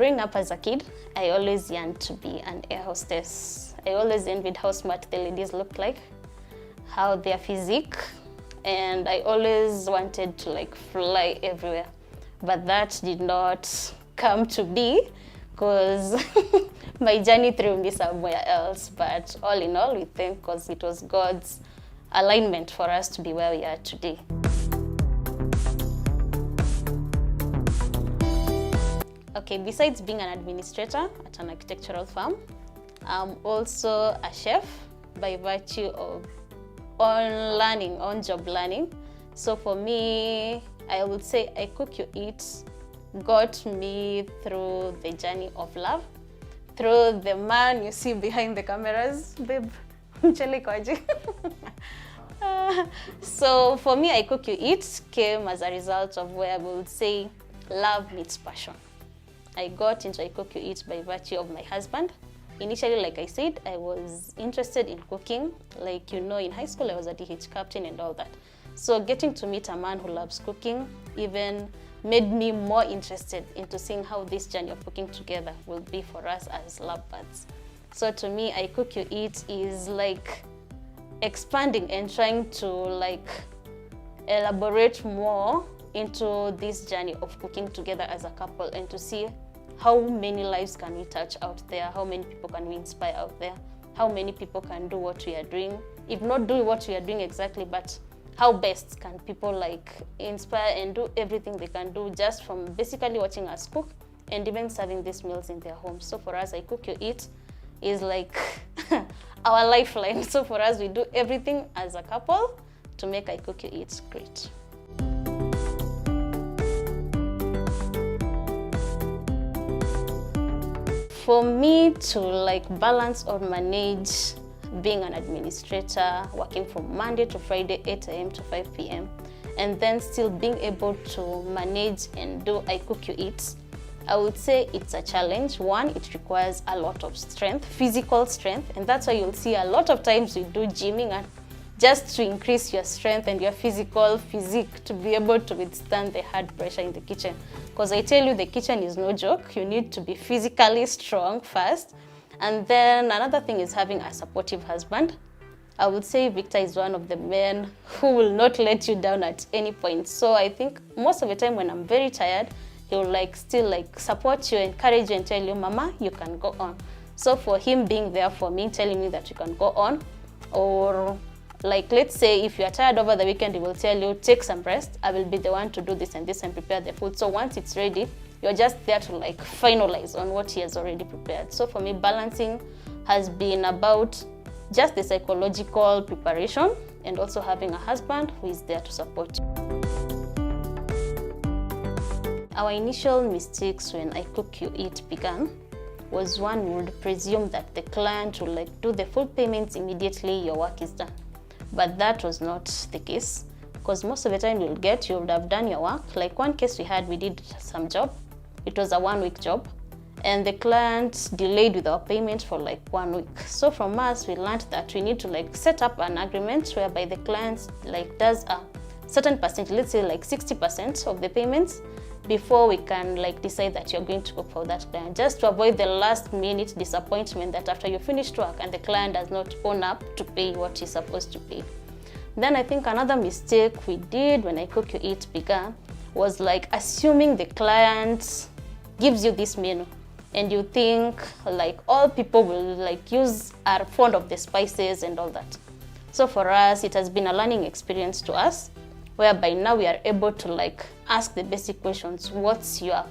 growing up as a kid, I always yearned to be an air hostess. I always envied how smart the ladies looked like, how their physique, and I always wanted to like fly everywhere. But that did not come to be because my journey threw me somewhere else. But all in all, we thank because it was God's alignment for us to be where we are today. Okay, besides being an administrator at an architectural firm, I'm also a chef by virtue of on-job learning. So for me, I would say I Cook You Eat got me through the journey of love, through the man you see behind the cameras, babe. So for me, I Cook You Eat came as a result of where I would say love meets passion. I got into I Cook You Eat by virtue of my husband. Initially, like I said, I was interested in cooking. Like, you know, in high school, I was a DH captain and all that. So getting to meet a man who loves cooking even made me more interested into seeing how this journey of cooking together will be for us as lovebirds. So to me, I Cook You Eat is like expanding and trying to like elaborate more into this journey of cooking together as a couple and to see how many lives can we touch out there, how many people can we inspire out there, how many people can do what we are doing, if not do what we are doing exactly, but how best can people like inspire and do everything they can do just from basically watching us cook and even serving these meals in their homes. So for us, I Cook You Eat is like our lifeline. So for us, we do everything as a couple to make I Cook You Eat great. For me to like balance or manage being an administrator, working from Monday to Friday, 8 a.m. to 5 p.m., and then still being able to manage and do I Cook You Eat, I would say it's a challenge. One, it requires a lot of strength, physical strength, and that's why you'll see a lot of times we do gymming and just to increase your strength and your physical physique to be able to withstand the hard pressure in the kitchen. Because I tell you, the kitchen is no joke. You need to be physically strong first. And then another thing is having a supportive husband. I would say Victor is one of the men who will not let you down at any point. So I think most of the time when I'm very tired, he'll like still like support you, encourage you and tell you, Mama, you can go on. So for him being there for me, telling me that you can go on, or like, let's say if you're tired over the weekend, he will tell you, take some rest. I will be the one to do this and this and prepare the food. So once it's ready, you're just there to like finalize on what he has already prepared. So for me, balancing has been about just the psychological preparation and also having a husband who is there to support you. Our initial mistakes when I Cook You Eat began was one, we would presume that the client will like do the full payments immediately your work is done. But that was not the case, because most of the time you would have done your work. Like one case we had, we did some job. It was a 1-week job and the client delayed with our payment for like 1 week. So from us, we learned that we need to like set up an agreement whereby the client like does a certain percentage, let's say like 60% of the payments before we can like decide that you're going to cook for that client, just to avoid the last minute disappointment that after you finished work and the client does not own up to pay what he's supposed to pay. Then I think another mistake we did when I Cook You Eat began was like assuming the client gives you this menu and you think like all people will like are fond of the spices and all that. So for us, it has been a learning experience to us, whereby now we are able to like ask the basic questions. What's your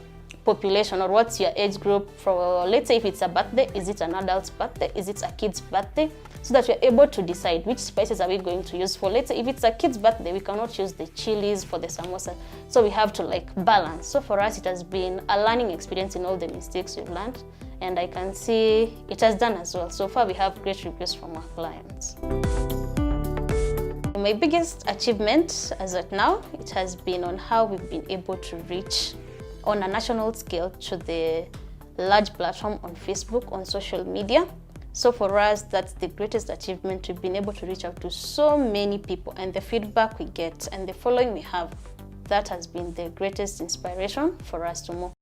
population or what's your age group? For let's say if it's a birthday, is it an adult's birthday? Is it a kid's birthday? So that we're able to decide which spices are we going to use for. Let's say if it's a kid's birthday, we cannot use the chilies for the samosa. So we have to like balance. So for us, it has been a learning experience in all the mistakes we've learned. And I can see it has done as well. So far, we have great reviews from our clients. My biggest achievement as of now, it has been on how we've been able to reach on a national scale to the large platform on Facebook, on social media. So for us, that's the greatest achievement. We've been able to reach out to so many people, and the feedback we get and the following we have, that has been the greatest inspiration for us to move.